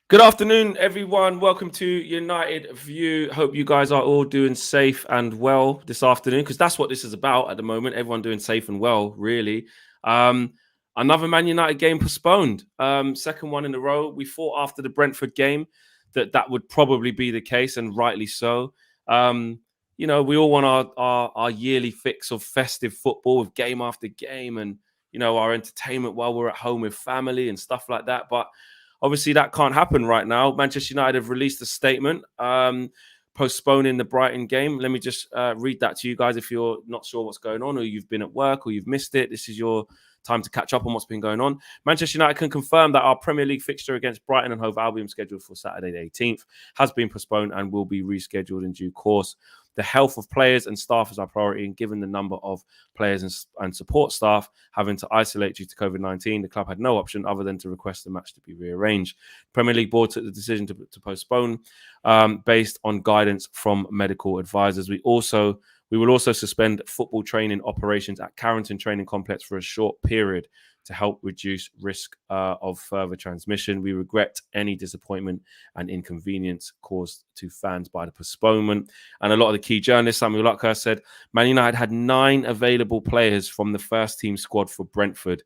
Good afternoon, everyone. Welcome to United View. Hope you guys are all doing safe and well this afternoon, because that's what this is about at the moment. Everyone doing safe and well, really. Another Man United game postponed. Second one in a row. We thought after the Brentford game that would probably be the case, and rightly so. We all want our yearly fix of festive football with game after game and, our entertainment while we're at home with family and stuff like that. But obviously, that can't happen right now. Manchester United have released a statement postponing the Brighton game. Let me just read that to you guys if you're not sure what's going on, or you've been at work, or you've missed it. This is your time to catch up on what's been going on. Manchester United can confirm that our Premier League fixture against Brighton and Hove Albion, scheduled for Saturday the 18th, has been postponed and will be rescheduled in due course. The health of players and staff is our priority, and given the number of players and support staff having to isolate due to COVID-19, the club had no option other than to request the match to be rearranged. Premier League board took the decision to postpone based on guidance from medical advisors. We will also suspend football training operations at Carrington Training Complex for a short period to help reduce risk of further transmission. We regret any disappointment and inconvenience caused to fans by the postponement. And a lot of the key journalists, Samuel Luckhurst, said Man United had 9 available players from the first team squad for Brentford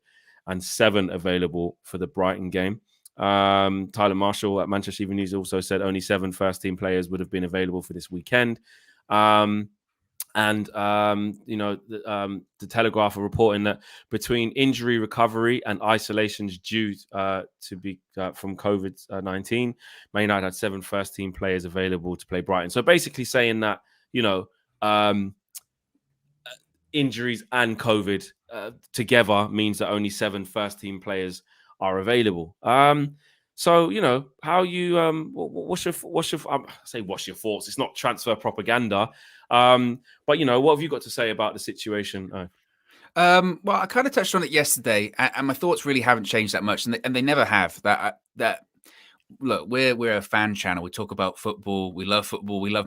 and 7 available for the Brighton game. Tyler Marshall at Manchester Evening News also said only 7 first team players would have been available for this weekend. The Telegraph are reporting that between injury recovery and isolations due to be from COVID-19, Man United had 7 first-team players available to play Brighton. So basically saying that, injuries and COVID together means that only 7 first-team players are available. So, how you what's your thoughts? It's not transfer propaganda. But what have you got to say about the situation? Well, I kind of touched on it yesterday, and my thoughts really haven't changed that much, and they never have. Look, we're a fan channel. We talk about football. We love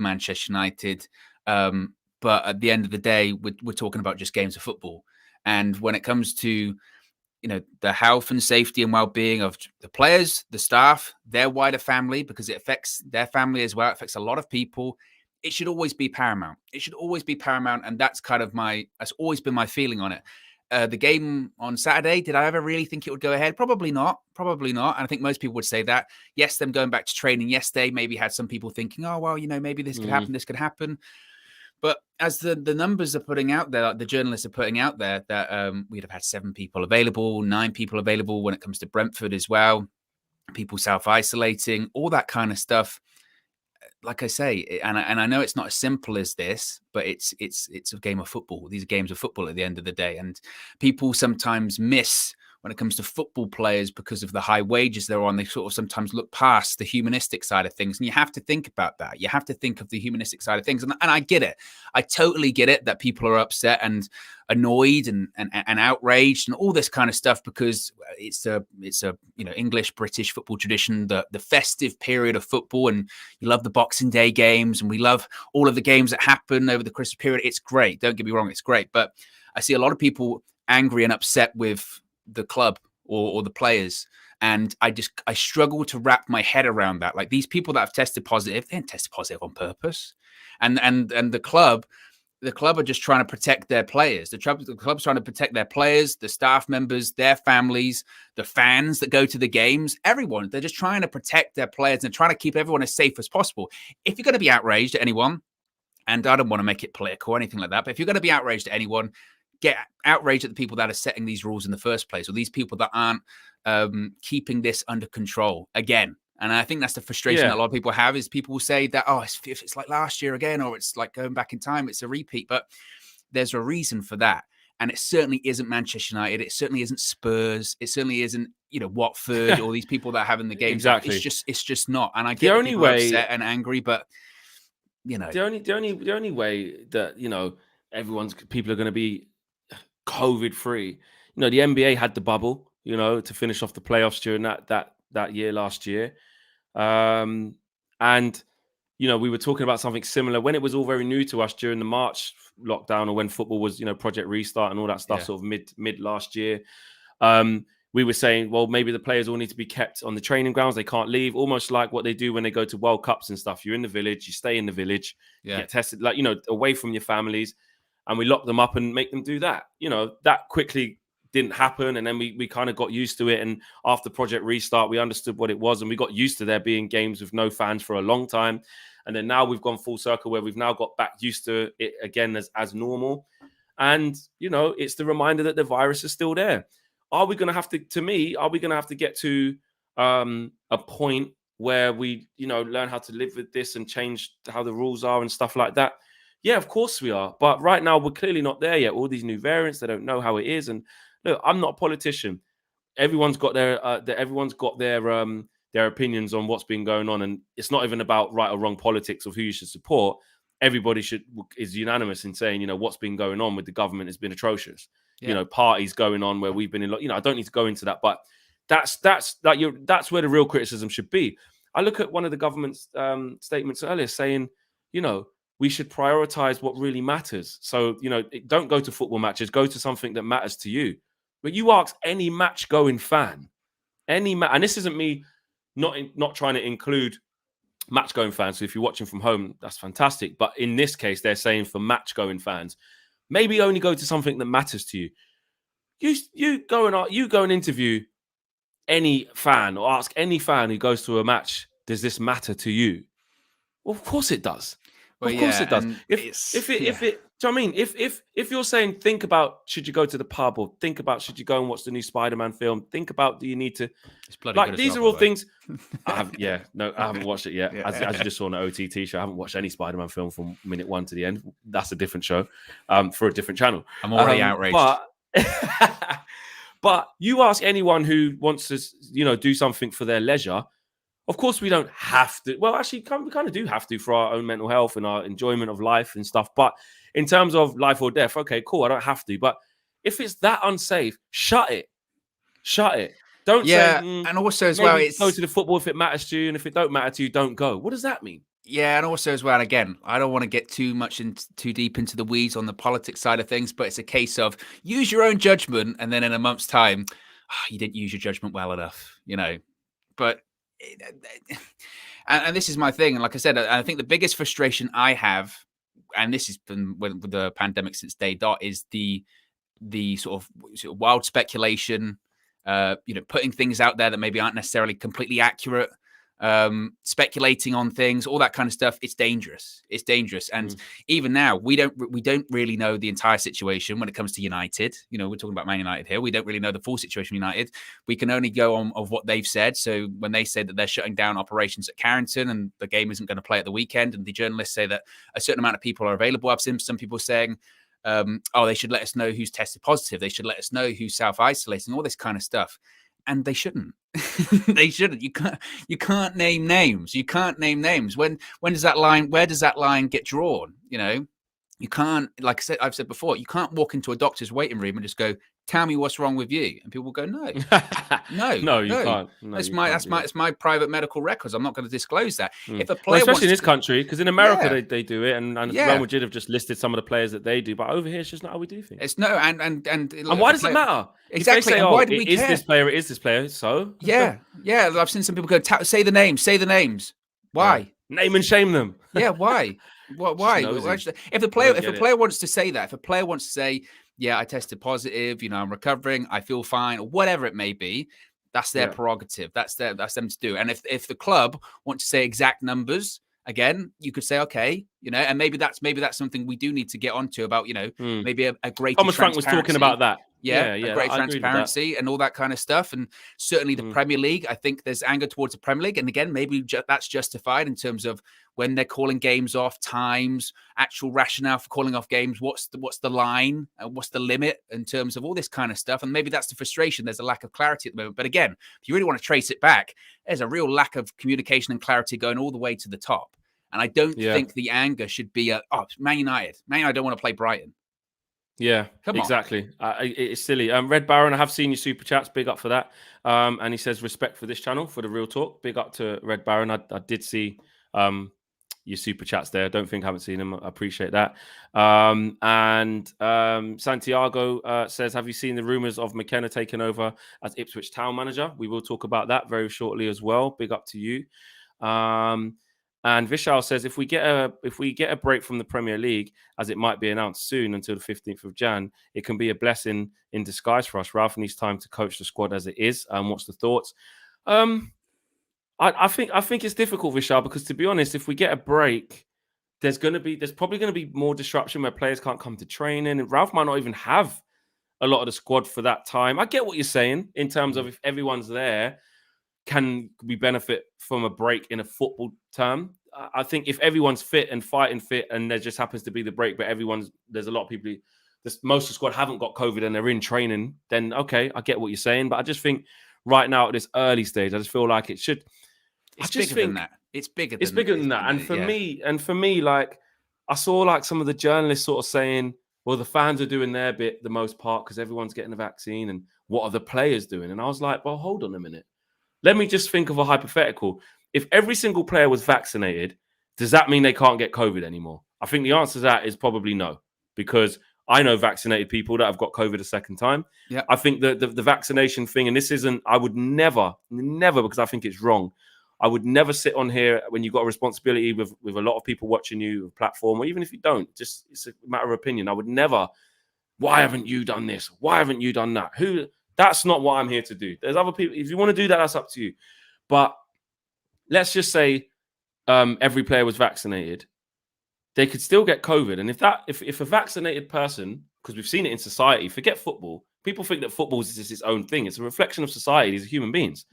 Manchester United. But at the end of the day, we're talking about just games of football. And when it comes to the health and safety and well-being of the players, the staff, their wider family, because it affects their family as well. It affects a lot of people. It should always be paramount. It should always be paramount. And that's always been my feeling on it. The game on Saturday, did I ever really think it would go ahead? Probably not. And I think most people would say that. Yes, them going back to training yesterday maybe had some people thinking, oh, well, maybe this could happen, But as the numbers are putting out there, like the journalists are putting out there, that we'd have had 7 people available, 9 people available when it comes to Brentford as well, people self-isolating, all that kind of stuff. Like I say, and I know it's not as simple as this, but it's a game of football. These are games of football at the end of the day. And people sometimes miss when it comes to football players because of the high wages they're on. They sort of sometimes look past the humanistic side of things. And you have to think about that. You have to think of the humanistic side of things. And I get it. I totally get it that people are upset and annoyed and outraged and all this kind of stuff, because it's a English British football tradition, the festive period of football, and you love the Boxing Day games, and we love all of the games that happen over the Christmas period. It's great. Don't get me wrong, it's great. But I see a lot of people angry and upset with the club or the players. And I struggle to wrap my head around that. Like, these people that have tested positive, they didn't test positive on purpose. And the club are just trying to protect their players. The club's trying to protect their players, the staff members, their families, the fans that go to the games, everyone. They're just trying to protect their players and trying to keep everyone as safe as possible. If you're going to be outraged at anyone, and I don't want to make it political or anything like that, but if you're going to be outraged at anyone, get outraged at the people that are setting these rules in the first place, or these people that aren't keeping this under control again. And I think that's the frustration that a lot of people have, is people will say that, oh, it's like last year again, or it's like going back in time, it's a repeat. But there's a reason for that. And it certainly isn't Manchester United. It certainly isn't Spurs. It certainly isn't, Watford or these people that are having the game. Exactly. It's just not. And I get the only way upset and angry, but the only way that, people are going to be COVID free. The NBA had the bubble, to finish off the playoffs during that year last year. And, we were talking about something similar when it was all very new to us during the March lockdown, or when football was, Project Restart and all that stuff, sort of mid last year. we were saying, well, maybe the players all need to be kept on the training grounds. They can't leave, almost like what they do when they go to World Cups and stuff. You're in the village, you stay in the village, you get tested, like, away from your families, and we lock them up and make them do that. That quickly didn't happen. And then we kind of got used to it. And after Project Restart, we understood what it was, and we got used to there being games with no fans for a long time. And then now we've gone full circle where we've now got back used to it again as normal. And, it's the reminder that the virus is still there. Are we going to have to get to a point where we, learn how to live with this and change how the rules are and stuff like that? Yeah, of course we are. But right now, we're clearly not there yet. All these new variants, they don't know how it is. And look, I'm not a politician. Everyone's got their opinions on what's been going on. And it's not even about right or wrong politics of who you should support. Everybody is unanimous in saying, what's been going on with the government has been atrocious. Yeah. Parties going on where we've been in, I don't need to go into that, but that's where the real criticism should be. I look at one of the government's statements earlier saying, we should prioritize what really matters. So, don't go to football matches, go to something that matters to you. But you ask any match going fan, and this isn't me not trying to include match going fans. So if you're watching from home, that's fantastic. But in this case, they're saying for match going fans, maybe only go to something that matters to you. You go and interview any fan or ask any fan who goes to a match, does this matter to you? Well, of course it does. Well, of course it does. If you're saying, think about, should you go to the pub, or think about, should you go and watch the new Spider-Man film? Think about, do you need to? It's bloody good. These are all things. I haven't watched it yet. Yeah. As you just saw on the OTT show, I haven't watched any Spider-Man film from minute 1 to the end. That's a different show, for a different channel. I'm already outraged. But you ask anyone who wants to, do something for their leisure. Of course, we don't have to. Well, actually, we kind of do have to for our own mental health and our enjoyment of life and stuff. But in terms of life or death, okay, cool, I don't have to. But if it's that unsafe, shut it. Don't say. And also as well, it's go to the football if it matters to you, and if it don't matter to you, don't go. What does that mean? Yeah, and also as well, again, I don't want to get too deep into the weeds on the politics side of things, but it's a case of use your own judgment, and then in a month's time, you didn't use your judgment well enough, But and this is my thing, and like I said, I think the biggest frustration I have, and this has been with the pandemic since day dot, is the sort of wild speculation, putting things out there that maybe aren't necessarily completely accurate, speculating on things, all that kind of stuff. It's dangerous. And even now, we don't really know the entire situation when it comes to United. We're talking about Man United here. We don't really know the full situation of United. We can only go on of what they've said. So when they say that they're shutting down operations at Carrington and the game isn't going to play at the weekend, and the journalists say that a certain amount of people are available, I've seen some people saying, they should let us know who's tested positive. They should let us know who's self-isolating, all this kind of stuff. And they shouldn't. They shouldn't. You can't name names. When does that line? Where does that line get drawn? You can't. Like I've said before, you can't walk into a doctor's waiting room and just go, "Tell me what's wrong with you," and people will go, "No, no, you can't. No, it's my private medical records. I'm not going to disclose that." If a player, especially in this country, because in America they do it, and Real Madrid have just listed some of the players that they do, but over here it's just not how we do things. It's no, and why does it matter? Exactly. Say, why do we care? Is this player? It is this player. So yeah. I've seen some people go, "Say the names. Why? Name and shame them." Yeah. Why? Why? If a player wants to say that, if a player wants to say, "Yeah, I tested positive. I'm recovering. I feel fine," or whatever it may be, that's their prerogative. That's them to do. And if the club want to say exact numbers, again, you could say, okay, and maybe that's something we do need to get onto about, maybe a greater. Thomas Frank was talking about that. Yeah, great transparency and all that kind of stuff. And certainly the Premier League, I think there's anger towards the Premier League. And again, maybe that's justified in terms of when they're calling games off, times, actual rationale for calling off games. What's the line? What's the limit in terms of all this kind of stuff? And maybe that's the frustration. There's a lack of clarity at the moment. But again, if you really want to trace it back, there's a real lack of communication and clarity going all the way to the top. And I don't think the anger should be Man United. Man United don't want to play Brighton. Yeah, exactly. It's silly. Red Baron, I have seen your super chats. Big up for that. And he says, respect for this channel, for the real talk. Big up to Red Baron. I did see your super chats there. Don't think I haven't seen them. I appreciate that. Santiago says, have you seen the rumours of McKenna taking over as Ipswich Town manager? We will talk about that very shortly as well. Big up to you. And Vishal says, if we get a break from the Premier League, as it might be announced soon until the 15th of Jan, it can be a blessing in disguise for us. Ralph needs time to coach the squad as it is. What's the thoughts? I think it's difficult, Vishal, because to be honest, if we get a break, there's probably going to be more disruption where players can't come to training, and Ralph might not even have a lot of the squad for that time. I get what you're saying in terms of if everyone's there, can we benefit from a break in a football term? I think if everyone's fit and fighting fit, and there just happens to be the break, but there's a lot of people, most of the squad haven't got COVID and they're in training, then okay, I get what you're saying. But I just think right now at this early stage, I just feel like it should. It's bigger than that. It's bigger than that. And for me, like I saw like some of the journalists sort of saying, well, the fans are doing their bit the most part because everyone's getting the vaccine, and what are the players doing? And I was like, well, hold on a minute. Let me just think of a hypothetical. If every single player was vaccinated, does that mean they can't get COVID anymore? I think the answer to that is probably no, because I know vaccinated people that have got COVID a second time. Yeah. I think the vaccination thing, and this isn't, I would never, because I think it's wrong. I would never sit on here when you've got a responsibility with a lot of people watching you, a platform, or even if you don't, just it's a matter of opinion. I would never, why haven't you done this? Why haven't you done that? That's not what I'm here to do. There's other people. If you want to do that, that's up to you. But let's just say every player was vaccinated. They could still get COVID. And if a vaccinated person, because we've seen it in society, forget football. People think that football is just its own thing. It's a reflection of society. These are human beings.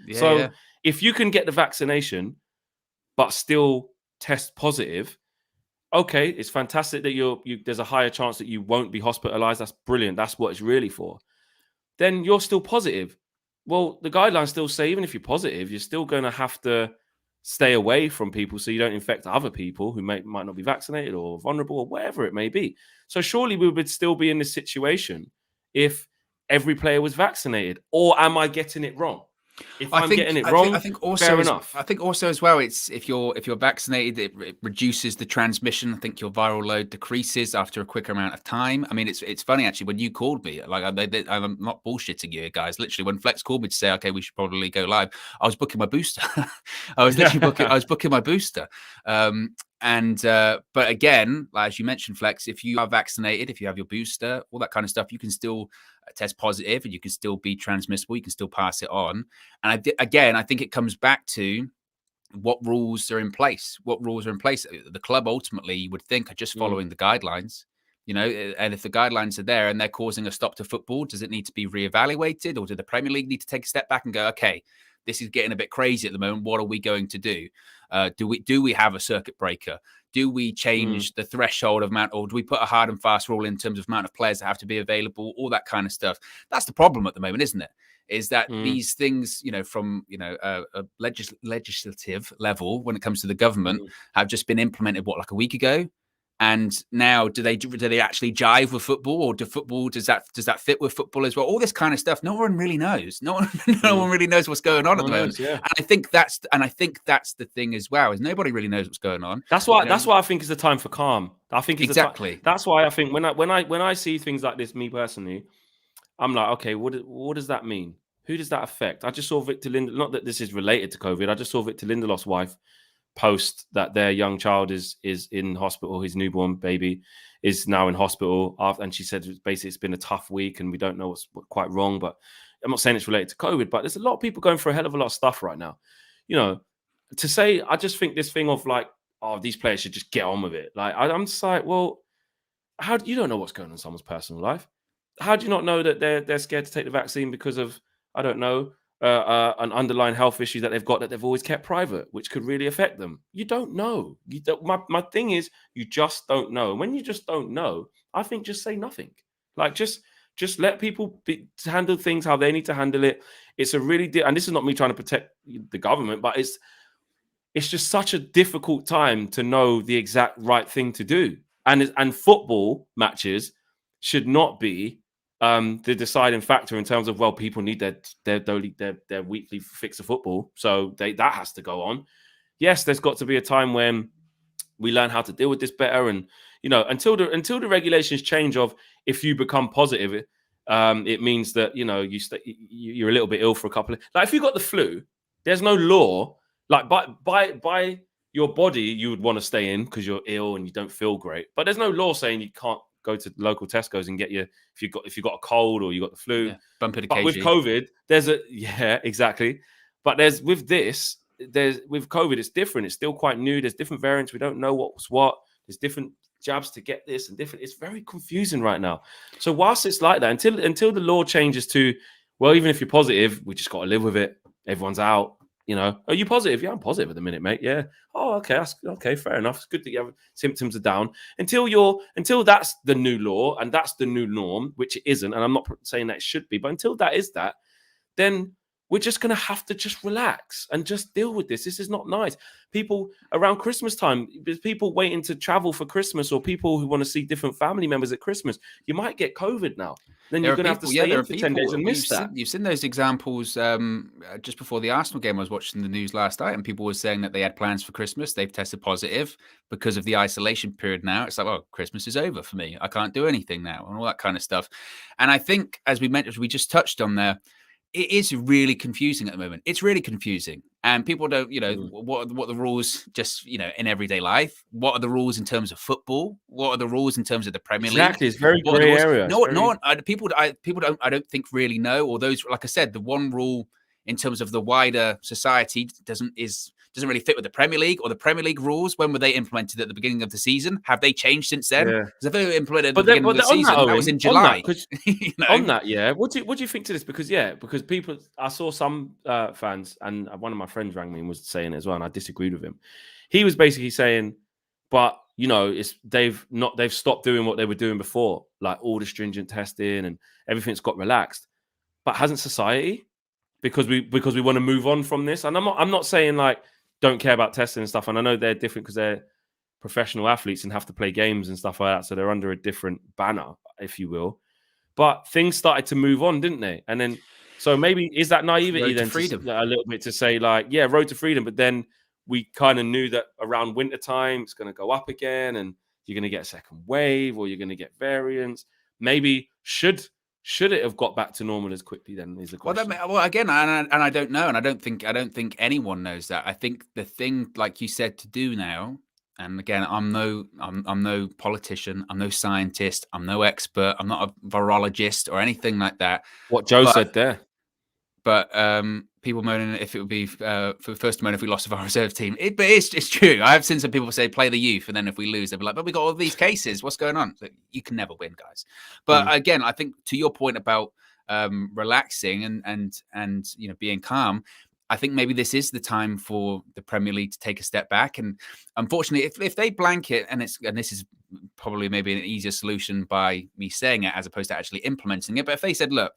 If you can get the vaccination, but still test positive, okay, it's fantastic that there's a higher chance that you won't be hospitalized. That's brilliant. That's what it's really for. Then you're still positive. Well, the guidelines still say even if you're positive, you're still going to have to stay away from people so you don't infect other people who might not be vaccinated or vulnerable or whatever it may be. So surely we would still be in this situation if every player was vaccinated. Or am I getting it wrong? If I'm getting it wrong, fair enough. I think also as well, it's if you're vaccinated, it reduces the transmission. I think your viral load decreases after a quicker amount of time. I mean, it's funny actually when you called me. Like I'm not bullshitting you guys. Literally, when Flex called me to say, okay, we should probably go live, I was booking my booster. I was booking my booster. But again, as you mentioned, Flex, if you are vaccinated, if you have your booster, all that kind of stuff, you can still test positive and you can still be transmissible. You can still pass it on. And I think it comes back to what rules are in place. The club ultimately, you would think, are just following the guidelines. And if the guidelines are there and they're causing a stop to football, does it need to be reevaluated, or do the Premier League need to take a step back and go, okay, this is getting a bit crazy at the moment. What are we going to do? Do we have a circuit breaker? Do we change the threshold of amount, or do we put a hard and fast rule in terms of amount of players that have to be available? All that kind of stuff. That's the problem at the moment, isn't it? Is that these things, from a legislative level, when it comes to the government, have just been implemented like a week ago. And now, do they actually jive with football, or does that fit with football as well? All this kind of stuff, no one really knows. No one really knows what's going on at the moment. Yeah. And I think that's the thing as well, is nobody really knows what's going on. That's why I think it's a time for calm. I think it's exactly. That's why I think when I see things like this, me personally, I'm like, okay, what does that mean? Who does that affect? I just saw Victor Lindelof. Not that this is related to COVID. I just saw Victor Lindelof's wife post that their young child is in hospital. His newborn baby is now in hospital and she said basically it's been a tough week and we don't know what's quite wrong. But I'm not saying it's related to COVID, but there's a lot of people going through a hell of a lot of stuff right now. To say, I just think this thing of like, oh, these players should just get on with it. Like I'm just like, well, how do you don't know what's going on in someone's personal life? How do you not know that they're scared to take the vaccine because of, I don't know, an underlying health issue that they've got that they've always kept private, which could really affect them? You don't know. My thing is, you just don't know. And when you just don't know, I think just say nothing. Like just let people handle things how they need to handle it. It's a really and this is not me trying to protect the government, but it's just such a difficult time to know the exact right thing to do. And football matches should not be the deciding factor in terms of, well, people need their weekly fix of football, so that has to go on. Yes, there's got to be a time when we learn how to deal with this better. And until the regulations change of if you become positive, it means that you're a little bit ill for a couple of, like, if you got the flu, there's no law, like, by your body you would want to stay in because you're ill and you don't feel great, but there's no law saying you can't go to local Tesco's and get if you got a cold or you got the flu. Bump it. But with COVID, exactly. But with COVID, it's different. It's still quite new. There's different variants. We don't know what's what. There's different jabs to get this and different. It's very confusing right now. So whilst it's like that, until the law changes to, well, even if you're positive, we just got to live with it. Everyone's out. Are you positive? Yeah, I'm positive at the minute, mate. Yeah. Oh, okay. Okay. Fair enough. It's good that you have symptoms are down. Until that's the new law and that's the new norm, which it isn't. And I'm not saying that it should be, but until that is that, then we're just going to have to just relax and just deal with this. This is not nice. People around Christmas time, there's people waiting to travel for Christmas, or people who want to see different family members at Christmas. You might get COVID now. Then you're going to have to stay in for 10 days and miss that. You've seen those examples just before the Arsenal game. I was watching the news last night, and people were saying that they had plans for Christmas. They've tested positive because of the isolation period now. It's like, oh, Christmas is over for me. I can't do anything now, and all that kind of stuff. And I think, as we mentioned, we just touched on there, it is really confusing at the moment. It's really confusing. And people don't, what are the rules just, in everyday life? What are the rules in terms of football? What are the rules in terms of the Premier League? Exactly. It's very grey area. People don't, I don't think really know, or those, like I said, the one rule in terms of the wider society doesn't really fit with the Premier League, or the Premier League rules. When were they implemented? At the beginning of the season? Have they changed since then? Because if they were implemented at the beginning of the season, that was in July. On that, what do you think to this? Because people, I saw some fans, and one of my friends rang me and was saying it as well, and I disagreed with him. He was basically saying, but they've stopped doing what they were doing before, like all the stringent testing and everything's got relaxed. But hasn't society? Because we want to move on from this. And I'm not saying like don't care about testing and stuff. And I know they're different because they're professional athletes and have to play games and stuff like that. So they're under a different banner, if you will. But things started to move on, didn't they? And then, so maybe is that naivety then a little bit to say like, yeah, road to freedom. But then we kind of knew that around winter time, it's going to go up again and you're going to get a second wave or you're going to get variants. Maybe should it have got back to normal as quickly then is the question. Well, again, and I don't know. And I don't think anyone knows that. I think the thing, like you said, to do now, and again, I'm no politician, I'm no scientist, I'm no expert, I'm not a virologist or anything like that. What Joe said there. But people moaning if it would be for the first moan if we lost of our reserve team. But it's true. I have seen some people say play the youth, and then if we lose, they'll be like, "But we got all these cases. What's going on?" So you can never win, guys. But again, I think to your point about relaxing and being calm, I think maybe this is the time for the Premier League to take a step back. And unfortunately, if they blanket, and this is probably maybe an easier solution by me saying it as opposed to actually implementing it. But if they said, look,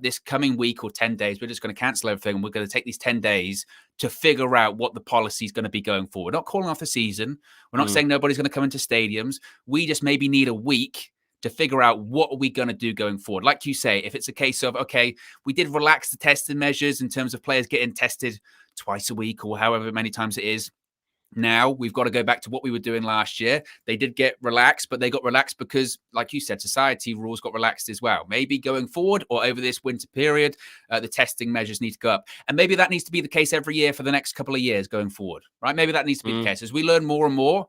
this coming week or 10 days, we're just going to cancel everything. And we're going to take these 10 days to figure out what the policy is going to be going forward. We're not calling off the season. We're not saying nobody's going to come into stadiums. We just maybe need a week to figure out what are we going to do going forward. Like you say, if it's a case of, okay, we did relax the testing measures in terms of players getting tested twice a week or however many times it is. Now we've got to go back to what we were doing last year. They did get relaxed, but they got relaxed because, like you said, society rules got relaxed as well. Maybe going forward or over this winter period, the testing measures need to go up. And maybe that needs to be the case every year for the next couple of years going forward, right? Maybe that needs to be the case. As we learn more and more,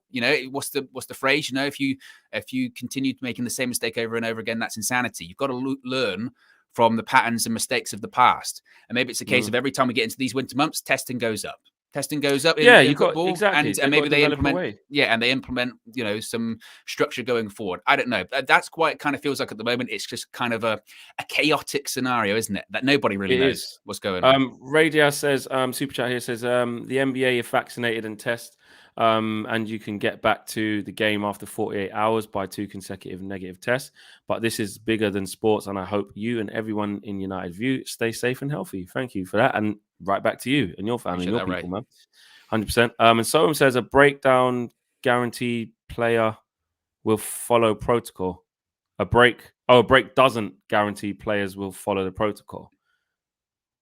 what's the phrase? If you continue making the same mistake over and over again, that's insanity. You've got to learn from the patterns and mistakes of the past. And maybe it's a case of every time we get into these winter months, testing goes up. Testing goes up in football, exactly. And maybe they implement, and they implement, some structure going forward. I don't know. That's quite it kind of feels like at the moment. It's just kind of a chaotic scenario, isn't it? That nobody really knows what's going on. Radio says, super chat here says, the NBA if vaccinated and test, and you can get back to the game after 48 hours by 2 consecutive negative tests. But this is bigger than sports, and I hope you and everyone in United View stay safe and healthy. Thank you for that, and right back to you and your family, and your people, man. 100%. And Soham says a breakdown guaranteed player will follow protocol. A break doesn't guarantee players will follow the protocol.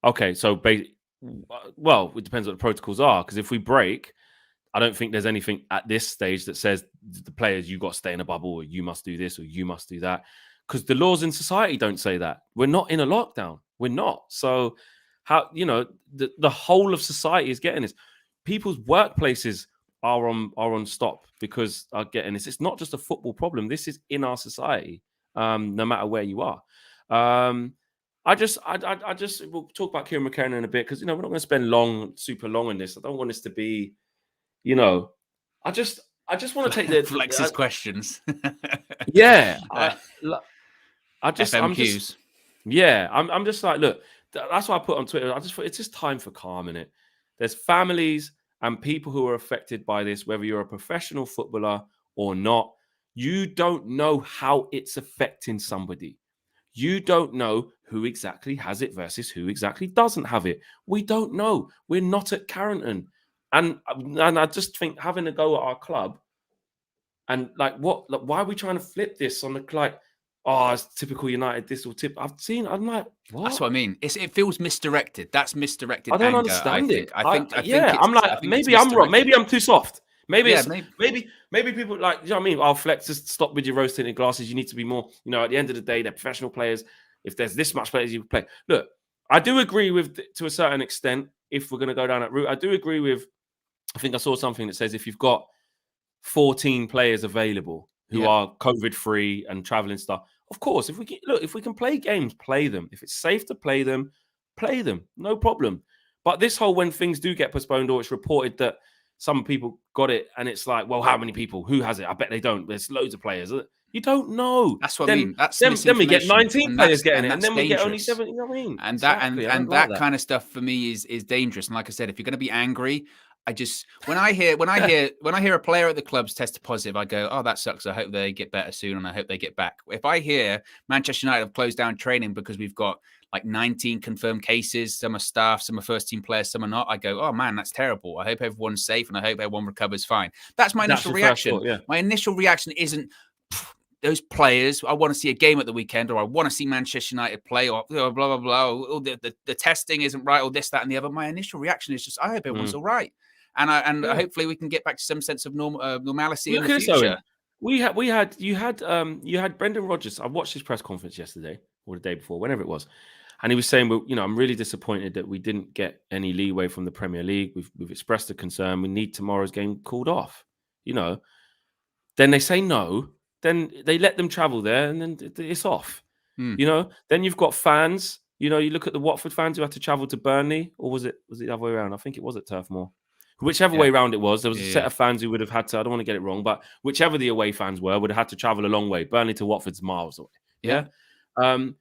Okay, so well, it depends what the protocols are, because if we break, I don't think there's anything at this stage that says the players, you got to stay in a bubble, or you must do this, or you must do that. Because the laws in society don't say that. We're not in a lockdown. We're not. So how, the whole of society is getting this. People's workplaces are on stop because are getting this. It's not just a football problem. This is in our society, no matter where you are. I just we'll talk about Kieran McKenna in a bit, because we're not going to spend super long on this. I don't want this to be, I just want to take the Flex's questions. Yeah, I'm FMQs. just like, look, that's why I put on Twitter. I just thought it's just time for calm in it. There's families and people who are affected by this, whether you're a professional footballer or not. You don't know how it's affecting somebody. You don't know who exactly has it versus who exactly doesn't have it. We don't know. We're not at Carrington. And I just think having a go at our club, and why are we trying to flip this on the it's typical United, this or tip. I'm like, what? That's what I mean. It feels misdirected. That's misdirected. I don't anger, understand it. I think I'm like, maybe I'm wrong. Maybe I'm too soft. Maybe people like, you know what I mean? I'll flex, just stop with your rose tinted glasses. You need to be more, at the end of the day, they're professional players. If there's this much players you play. Look, I do agree with, to a certain extent, if we're going to go down that route, I do agree with, I think I saw something that says if you've got 14 players available who are COVID-free and traveling stuff, of course, if we can play games, play them. If it's safe to play them, no problem. But this whole, when things do get postponed, or it's reported that some people got it, and it's like, well, how many people? Who has it? I bet they don't. There's loads of players. You don't know. That's what I mean. That's then we get 19 players getting it, and then we get only 7. You know what I mean? And that kind of stuff for me is dangerous. And like I said, if you're going to be angry, when I hear a player at the club's tested positive, I go, oh, that sucks. I hope they get better soon, and I hope they get back. If I hear Manchester United have closed down training because we've got like 19 confirmed cases, some are staff, some are first team players, some are not, I go, oh man, that's terrible. I hope everyone's safe, and I hope everyone recovers fine. That's my initial reaction. My initial reaction isn't those players. I want to see a game at the weekend, or I want to see Manchester United play, or blah blah blah. Or the testing isn't right, or this, that, and the other. My initial reaction is just, I hope everyone's all right. And hopefully we can get back to some sense of normality in the future. You had Brendan Rodgers. I watched his press conference yesterday or the day before, whenever it was, and he was saying, well, I'm really disappointed that we didn't get any leeway from the Premier League. We've expressed a concern. We need tomorrow's game called off. Then they say no. Then they let them travel there, and then it's off. Then you've got fans. You look at the Watford fans who had to travel to Burnley, or was it the other way around? I think it was at Turf Moor. Whichever way around it was, there was a set of fans who would have had to, I don't want to get it wrong, but whichever the away fans were, would have had to travel a long way. Burnley to Watford's miles away. Yeah. To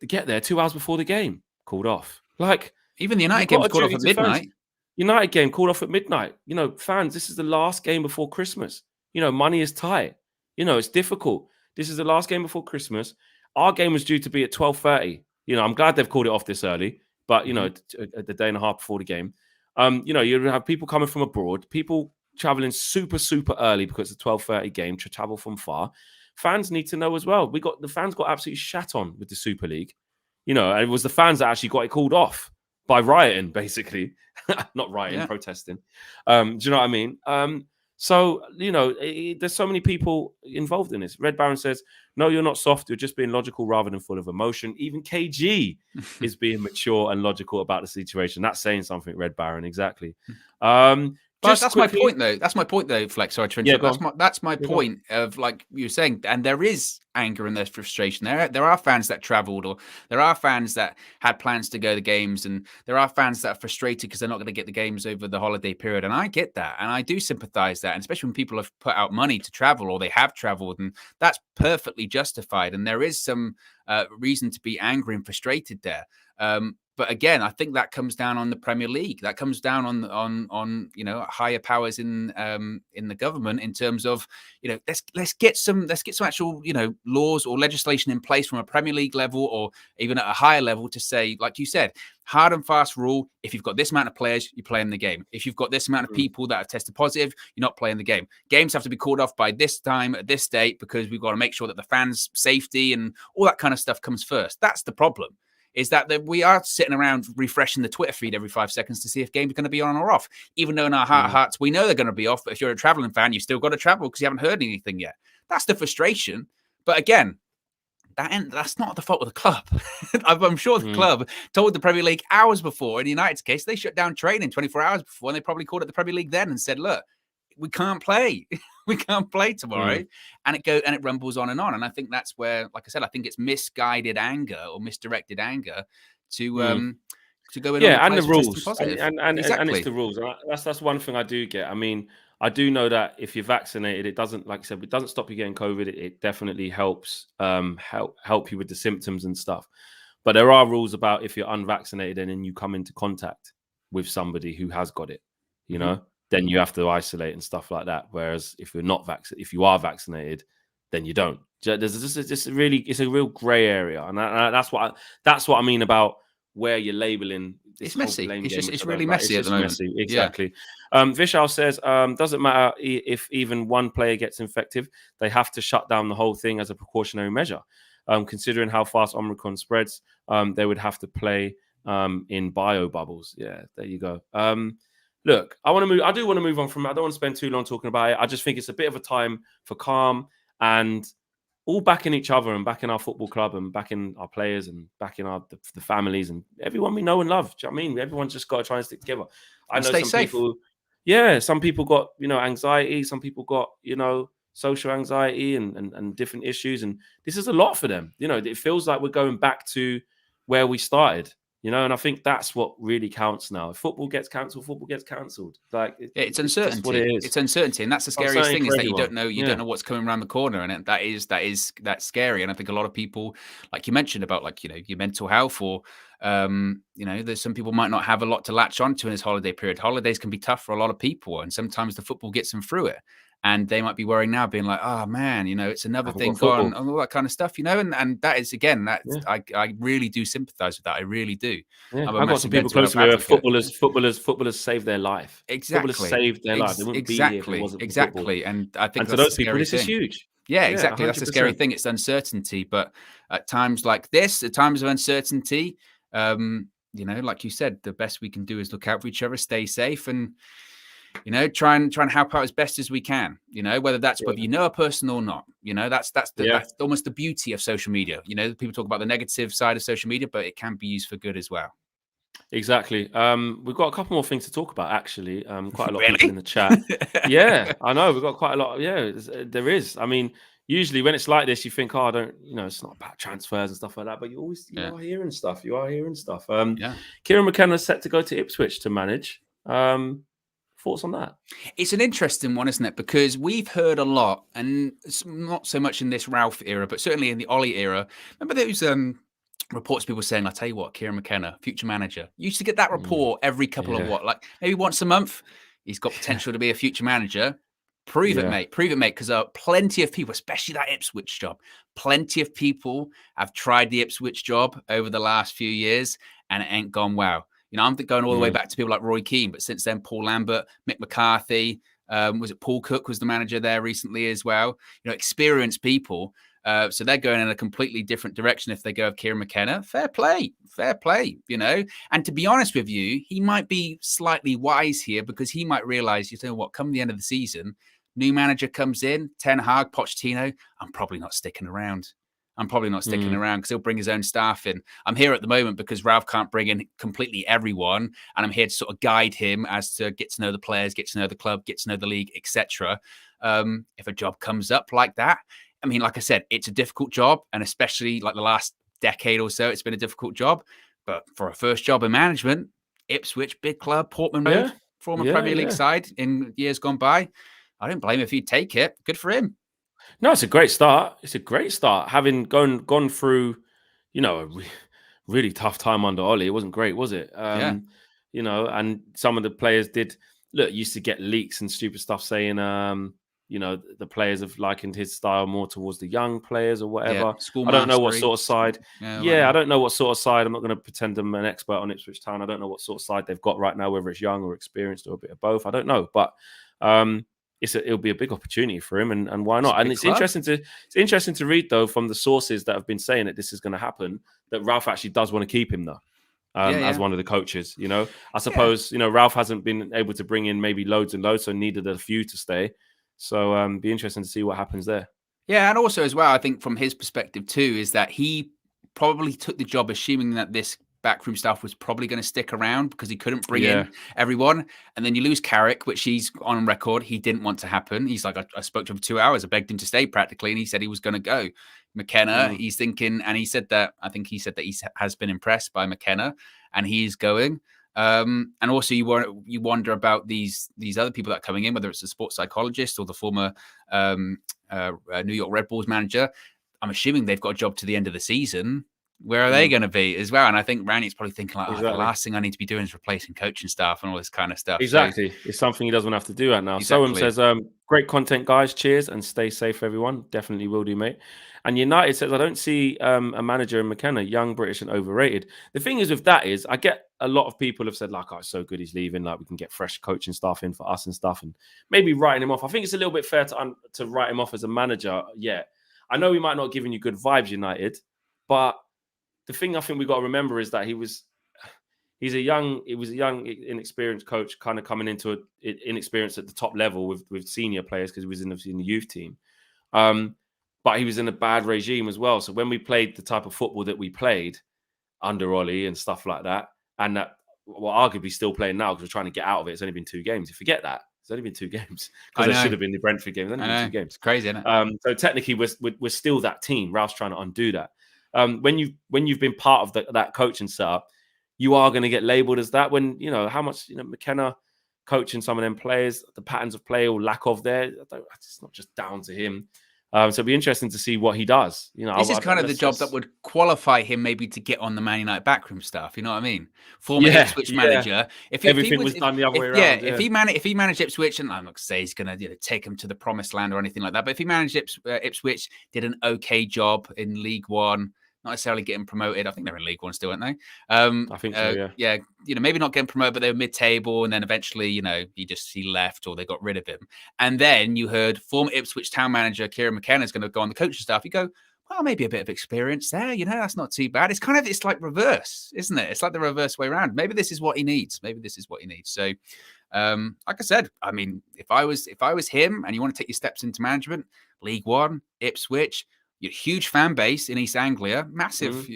get there 2 hours before the game, called off. Like, even the United game was called off at midnight. United game called off at midnight. Fans, this is the last game before Christmas. Money is tight. It's difficult. This is the last game before Christmas. Our game was due to be at 12:30. I'm glad they've called it off this early, but, the day and a half before the game. You have people coming from abroad, people traveling super, super early because it's a 12:30 game to travel from far. Fans need to know as well. The fans got absolutely shat on with the Super League. And it was the fans that actually got it called off by rioting, basically. Not rioting, protesting. Do you know what I mean? So, there's so many people involved in this. Red Baron says, no, you're not soft. You're just being logical rather than full of emotion. Even KG is being mature and logical about the situation. That's saying something, Red Baron. Exactly. But that's my point, though. That's my point, though, Flex. Sorry to interrupt. That's my point of, like you were saying, and there is anger and there's frustration. There are fans that travelled, or there are fans that had plans to go to games, and there are fans that are frustrated because they're not going to get the games over the holiday period. And I get that, and I do sympathise that, and especially when people have put out money to travel, or they have travelled, and that's perfectly justified. And there is some reason to be angry and frustrated there. But again, I think that comes down on the Premier League. That comes down on higher powers in the government, in terms of let's get some actual laws or legislation in place from a Premier League level, or even at a higher level, to say, like you said, hard and fast rule. If you've got this amount of players, you play in the game. If you've got this amount of people that have tested positive, you're not playing the game. Games have to be called off by this time at this date, because we've got to make sure that the fans' safety and all that kind of stuff comes first. That's the problem. is that we are sitting around refreshing the Twitter feed every 5 seconds to see if games are going to be on or off, even though in our heart of hearts, we know they're going to be off. But if you're a traveling fan, you still got to travel because you haven't heard anything yet. That's the frustration. But again, that's not the fault of the club. I'm sure the club told the Premier League hours before. In United's case, they shut down training 24 hours before, and they probably called it the Premier League then and said, look, we can't play. We can't play tomorrow. And it rumbles on. And I think that's where, like I said, I think it's misguided anger or misdirected anger to go in. Yeah, and the rules. And exactly. It's the rules. That's one thing I do get. I mean, I do know that if you're vaccinated, it doesn't, like I said, it doesn't stop you getting COVID. It definitely helps help you with the symptoms and stuff. But there are rules about if you're unvaccinated and then you come into contact with somebody who has got it, you know, then you have to isolate and stuff like that. Whereas if you're not vaccinated, if you are vaccinated, then you don't. It's a real grey area, and that's what I mean about where you're labeling. It's messy. It's really messy at the moment. Messy. Exactly. Yeah. Vishal says, doesn't matter if even one player gets infected, they have to shut down the whole thing as a precautionary measure. Considering how fast Omicron spreads, they would have to play in bio bubbles. Yeah, there you go. Look, I do want to move on from it. I don't want to spend too long talking about it. I just think it's a bit of a time for calm and all backing each other and backing our football club and backing our players and backing the families and everyone we know and love. Do you know what I mean? Everyone's just got to try and stick together. I know stay safe. Some people got, anxiety. Some people got, social anxiety and different issues. And this is a lot for them. It feels like we're going back to where we started. And I think that's what really counts now. If football gets cancelled, football gets cancelled. Like it's uncertainty. It's what it is. It's uncertainty, and that's the scariest thing is that you don't know. You don't know what's coming around the corner, and that's scary. And I think a lot of people, like you mentioned about your mental health, or there's some people might not have a lot to latch onto in this holiday period. Holidays can be tough for a lot of people, and sometimes the football gets them through it. And they might be worrying now, being like, "Oh man, it's another thing gone," and all that kind of stuff, And that is again, I really do sympathise with that. I really do. Yeah. I've got some people close to me where footballers saved their life. Exactly, footballers saved their life. They wouldn't be here if it wasn't for football. And I think to those people, this is huge. Yeah, exactly. 100%. That's the scary thing. It's uncertainty, but at times like this, at times of uncertainty, like you said, the best we can do is look out for each other, stay safe, and try and help out as best as we can, whether that's whether a person or not, that's almost the beauty of social media. People talk about the negative side of social media, but it can be used for good as well. Exactly. We've got a couple more things to talk about, actually. Quite a lot of people in the chat. Yeah, I know. We've got quite a lot. Yeah, there is. I mean, usually when it's like this, you think, it's not about transfers and stuff like that, but you are hearing stuff. Kieran McKenna is set to go to Ipswich to manage. Thoughts on that? It's an interesting one, isn't it? Because we've heard a lot, and not so much in this Ralph era, but certainly in the Ollie era. Remember those reports, people saying, "I tell you what, Kieran McKenna, future manager." You used to get that report every couple of maybe once a month. He's got potential to be a future manager. Prove it, mate. Prove it, mate. Because plenty of people, especially that Ipswich job, plenty of people have tried the Ipswich job over the last few years, and it ain't gone well. I'm going all the way back to people like Roy Keane, but since then, Paul Lambert, Mick McCarthy, was it Paul Cook was the manager there recently as well? Experienced people. So they're going in a completely different direction if they go with Kieran McKenna. Fair play. And to be honest with you, he might be slightly wise here because he might realize, come the end of the season, new manager comes in, Ten Hag, Pochettino, I'm probably not sticking around. Because he'll bring his own staff in. I'm here at the moment because Ralph can't bring in completely everyone, and I'm here to sort of guide him as to get to know the players, get to know the club, get to know the league, etc. If a job comes up like that, I mean, like I said, it's a difficult job, and especially like the last decade or so, it's been a difficult job. But for a first job in management, Ipswich, big club, Portman Road, former Premier League side in years gone by, I don't blame him if he'd take it. Good for him. No, it's a great start. Having gone through, a really tough time under Ollie. It wasn't great, was it? And some of the players used to get leaks and stupid stuff saying, the players have likened his style more towards the young players or whatever. I don't know what sort of side. I don't know what sort of side. I'm not going to pretend I'm an expert on Ipswich Town. I don't know what sort of side they've got right now, whether it's young or experienced or a bit of both. I don't know. But it'll be a big opportunity for him, and why not? And it's club. interesting to read though from the sources that have been saying that this is going to happen, that Ralph actually does want to keep him though. As one of the coaches, I suppose, Ralph hasn't been able to bring in maybe loads and loads, so needed a few to stay. So be interesting to see what happens there. Yeah, and also as well, I think from his perspective too, is that he probably took the job assuming that this backroom staff was probably going to stick around because he couldn't bring in everyone. And then you lose Carrick, which he's on record, he didn't want to happen. He's like, I spoke to him for 2 hours, I begged him to stay practically, and he said he was going to go. McKenna, he's thinking, and he said that he has been impressed by McKenna and he's going. And also you wonder about these other people that are coming in, whether it's a sports psychologist or the former New York Red Bulls manager. I'm assuming they've got a job to the end of the season. Where are they going to be as well? And I think Rani's probably thinking like, the last thing I need to be doing is replacing coaching staff and all this kind of stuff. Exactly. So, it's something he doesn't have to do right now. Exactly. Soham says, great content, guys. Cheers and stay safe, everyone. Definitely will do, mate. And United says, I don't see a manager in McKenna, young, British and overrated. The thing is with that is, I get a lot of people have said, like, oh, it's so good he's leaving. Like, we can get fresh coaching staff in for us and stuff. And maybe writing him off. I think it's a little bit fair to write him off as a manager. Yeah. I know he might not have given you good vibes, United, but the thing I think we got to remember is that he's a young, inexperienced coach, kind of coming into inexperienced at the top level with senior players because he was in the youth team. But he was in a bad regime as well. So when we played the type of football that we played under Ollie and stuff like that, and that we're arguably still playing now because we're trying to get out of it. It's only been 2 games. You forget that. It's only been 2 games because it should have been the Brentford game. It's only been 2 games. It's crazy, isn't it? So technically, we're still that team. Ralph's trying to undo that. When you've been part of that coaching setup, you are going to get labelled as that. When how much McKenna coaching some of them players, the patterns of play or lack of there, it's not just down to him. So it'll be interesting to see what he does. This is kind of the job that would qualify him maybe to get on the Man United backroom staff. You know what I mean? Former Ipswich manager. If everything was done the other way around. If he managed Ipswich, and I'm not going to say he's going to take him to the promised land or anything like that, but if he managed Ipswich, did an okay job in League One, not necessarily getting promoted. I think they're in League One still, aren't they? I think so, yeah. Yeah, maybe not getting promoted, but they were mid-table, and then eventually, he left or they got rid of him. And then you heard former Ipswich town manager Kieran McKenna is going to go on the coaching staff. You go, well, maybe a bit of experience there. That's not too bad. It's like reverse, isn't it? It's like the reverse way around. Maybe this is what he needs. So, like I said, I mean, if I was him and you want to take your steps into management, League One, Ipswich, huge fan base in East Anglia, massive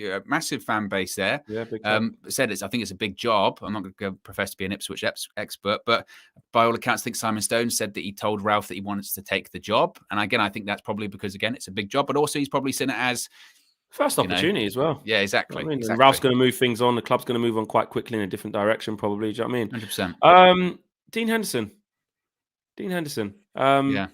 fan base there. Yeah, big I think it's a big job. I'm not going to profess to be an Ipswich expert, but by all accounts, I think Simon Stone said that he told Ralph that he wanted to take the job. And again, I think that's probably because, again, it's a big job, but also he's probably seen it as first opportunity as well. Yeah, exactly. And Ralph's going to move things on. The club's going to move on quite quickly in a different direction, probably. Do you know what I mean? 100%. Dean Henderson. Yeah.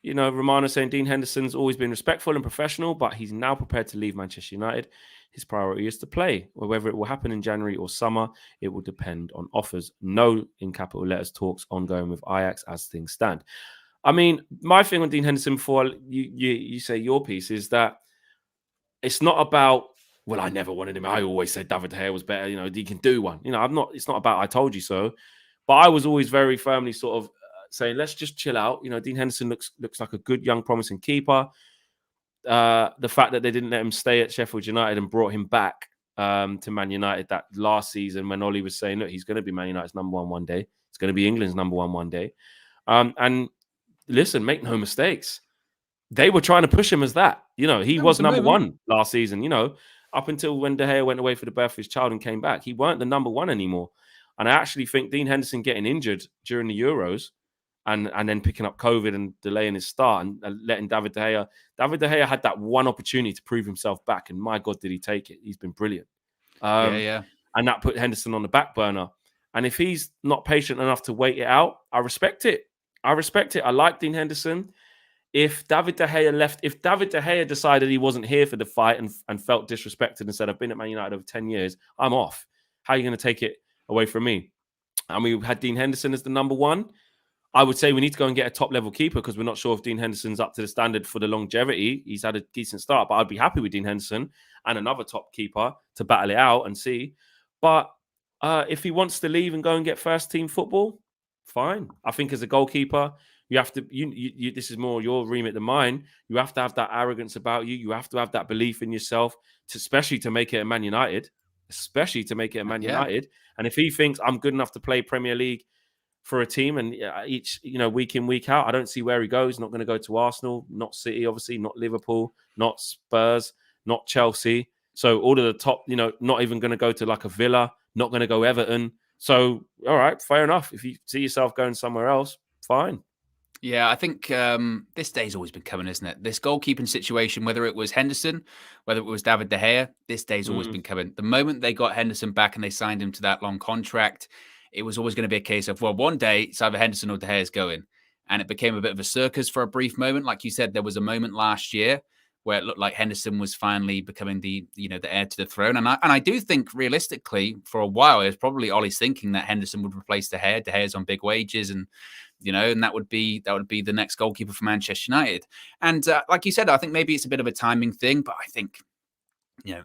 Romano saying Dean Henderson's always been respectful and professional, but he's now prepared to leave Manchester United. His priority is to play. Whether it will happen in January or summer, it will depend on offers. No, in capital letters, talks ongoing with Ajax as things stand. I mean, my thing on Dean Henderson before you say your piece is that it's not about, well, I never wanted him. I always said David De Gea was better. He can do one. It's not about I told you so. But I was always very firmly sort of saying, let's just chill out. Dean Henderson looks like a good, young, promising keeper. The fact that they didn't let him stay at Sheffield United and brought him back to Man United that last season when Ollie was saying, look, he's going to be Man United's number one day. It's going to be England's number one day. And listen, make no mistakes. They were trying to push him as that. He was number one last season, up until when De Gea went away for the birth of his child and came back. He weren't the number one anymore. And I actually think Dean Henderson getting injured during the Euros and then picking up COVID and delaying his start and letting David De Gea. David De Gea had that one opportunity to prove himself back. And my God, did he take it. He's been brilliant. And that put Henderson on the back burner. And if he's not patient enough to wait it out, I respect it. I like Dean Henderson. If David De Gea decided he wasn't here for the fight and felt disrespected and said, I've been at Man United over 10 years, I'm off. How are you going to take it away from me? And we had Dean Henderson as the number one. I would say we need to go and get a top-level keeper because we're not sure if Dean Henderson's up to the standard for the longevity. He's had a decent start, but I'd be happy with Dean Henderson and another top keeper to battle it out and see. But if he wants to leave and go and get first-team football, fine. I think as a goalkeeper, You have to. You this is more your remit than mine. You have to have that arrogance about you. You have to have that belief in yourself, especially to make it a Man United. Especially to make it a Man Yeah. United. And if he thinks I'm good enough to play Premier League for a team and each, week in, week out, I don't see where he goes. Not going to go to Arsenal, not City, obviously, not Liverpool, not Spurs, not Chelsea. So all of the top, not even going to go to like a Villa, not going to go Everton. So, all right, fair enough. If you see yourself going somewhere else, fine. Yeah, I think this day's always been coming, isn't it? This goalkeeping situation, whether it was Henderson, whether it was David De Gea, this day's always been coming. The moment they got Henderson back and they signed him to that long contract, it was always going to be a case of, well, one day it's either Henderson or De Gea's going. And it became a bit of a circus for a brief moment. Like you said, there was a moment last year where it looked like Henderson was finally becoming the heir to the throne. And I do think realistically, for a while, it was probably Ollie's thinking that Henderson would replace De Gea. De Gea's on big wages and that would be the next goalkeeper for Manchester United. And like you said, I think maybe it's a bit of a timing thing, but I think,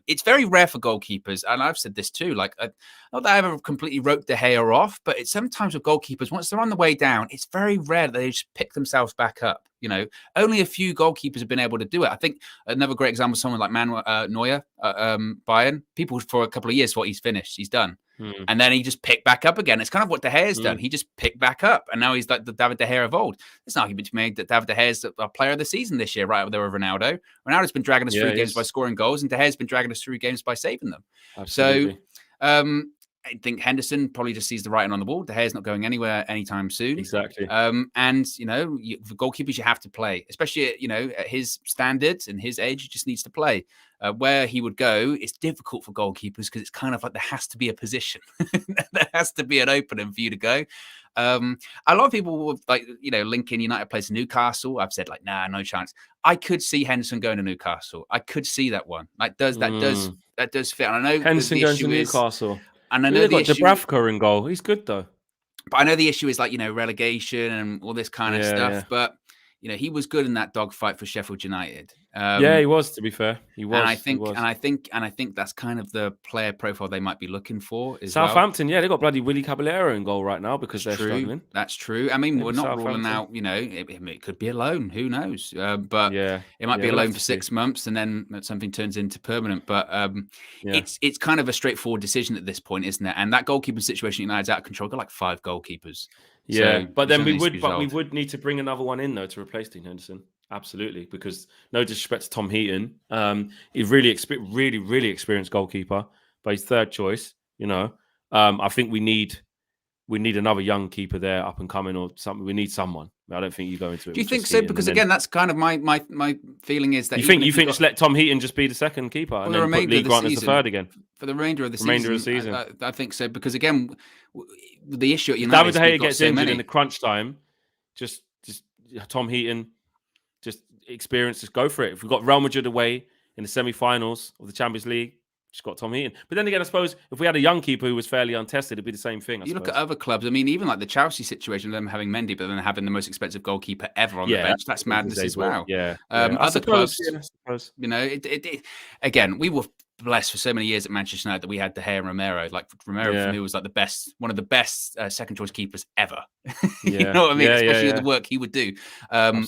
it's very rare for goalkeepers. And I've said this too, like, not that I ever completely wrote De Gea off, but it's sometimes with goalkeepers, once they're on the way down, it's very rare that they just pick themselves back up. Only a few goalkeepers have been able to do it. I think another great example is someone like Manuel Neuer, Bayern. People for a couple of years thought he's finished, he's done. And then he just picked back up again. It's kind of what De Gea's done. He just picked back up, and now he's like the David De Gea of old. There's an argument to be made that David De Gea's a player of the season this year, right up there with Ronaldo. Ronaldo's been dragging us through games by scoring goals, and De Gea's been dragging us through games by saving them. Absolutely. So I think Henderson probably just sees the writing on the wall. De Gea's not going anywhere anytime soon. Exactly. And for goalkeepers, you have to play, especially at his standards and his age. He just needs to play. Where he would go, it's difficult for goalkeepers because it's kind of like there has to be a position, there has to be an opening for you to go. A lot of people will linking United plays to Newcastle. I've said nah, no chance. I could see Henderson going to Newcastle. I could see that one. That does fit. And I know Henderson going to Newcastle. And I know the issue. Dubravka in goal. He's good though. But I know the issue is relegation and all this kind of stuff. Yeah. But he was good in that dogfight for Sheffield United. He was. To be fair, he was. And I think that's kind of the player profile they might be looking for. Southampton, they got bloody Willy Caballero in goal right now because they're struggling. That's true. I mean, we're not ruling out. It could be a loan. Who knows? But it might be a loan for 6 months, and then something turns into permanent. But it's kind of a straightforward decision at this point, isn't it? And that goalkeeping situation United's out of control. Got like 5 goalkeepers. Yeah, so but then we would need to bring another one in though to replace Dean Henderson. Absolutely, because no disrespect to Tom Heaton, he's really experienced goalkeeper, but he's third choice. I think we need another young keeper there, up and coming or something. We need someone. I don't think you go into it. Do you think so? Because again, that's kind of my feeling is that you think just let Tom Heaton just be the second keeper and then put Lee Grant as the third again for the remainder of the season. I think so because again, the issue at United, David De Gea gets injured in the crunch time. Just Tom Heaton, just experience, just go for it. If we've got Real Madrid away in the semi-finals of the Champions League, just got Tom Heaton. But then again, I suppose if we had a young keeper who was fairly untested, it'd be the same thing. I suppose. Look at other clubs. I mean, even like the Chelsea situation, them having Mendy, but then having the most expensive goalkeeper ever on the bench. That's madness as well. Yeah. Other clubs, again, we were blessed for so many years at Manchester United that we had De Gea and Romero. Like Romero for me was like one of the best second choice keepers ever. You know what I mean? Especially the work he would do.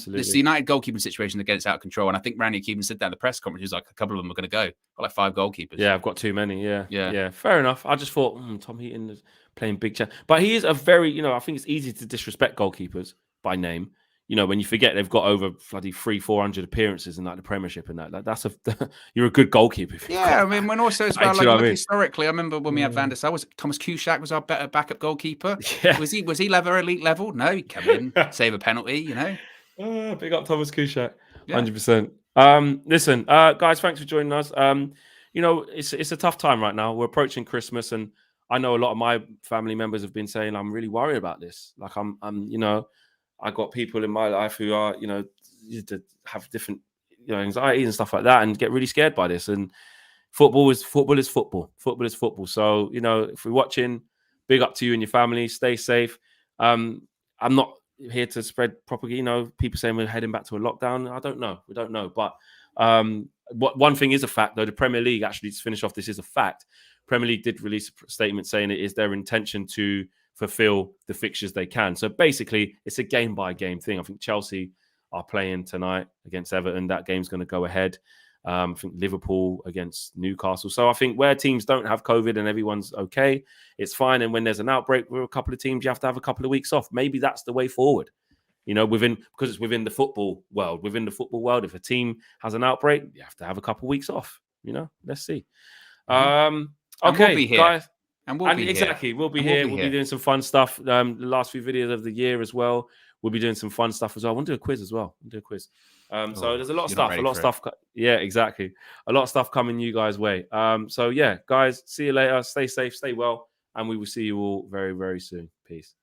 This United goalkeeping situation that gets out of control. And I think Randy even said that in the press conference. He was like, a couple of them are going to go. Got like 5 goalkeepers. Yeah, I've got too many. Yeah. Fair enough. I just thought Tom Heaton is playing big chance. But he is a very, I think it's easy to disrespect goalkeepers by name. When you forget they've got over bloody 300-400 appearances in like the Premiership and that's you're a good goalkeeper. I mean, when also as well, historically, I remember when we had Van der Sar, Thomas Kuszczak was our better backup goalkeeper. Yeah. Was he elite level? No, he'd come in, save a penalty. Big up Thomas Kuszczak, 100%. Listen, guys, thanks for joining us. It's a tough time right now. We're approaching Christmas, and I know a lot of my family members have been saying I'm really worried about this. Like I'm I got people in my life who are, to have different, anxieties and stuff like that, and get really scared by this. And football is football. Football is football. So, if we're watching, big up to you and your family. Stay safe. I'm not here to spread propaganda. People saying we're heading back to a lockdown. I don't know. We don't know. But one thing is a fact, though. The Premier League, actually, to finish off, this is a fact. Premier League did release a statement saying it is their intention to fulfill the fixtures they can. So basically, it's a game by game thing. I think Chelsea are playing tonight against Everton. That game's going to go ahead. I think Liverpool against Newcastle. So I think where teams don't have COVID and everyone's okay, it's fine. And when there's an outbreak with a couple of teams, you have to have a couple of weeks off. Maybe that's the way forward. You know, because it's within the football world. Within the football world, if a team has an outbreak, you have to have a couple of weeks off. You know, let's see. Okay, we'll be here. guys. And we'll be exactly, here. We'll be here. We'll be doing some fun stuff. The last few videos of the year as well. We'll be doing some fun stuff as well. I want to do a quiz as well. So there's a lot of stuff. Yeah, exactly. A lot of stuff coming you guys' way. So yeah, guys, see you later. Stay safe, stay well, and we will see you all very, very soon. Peace.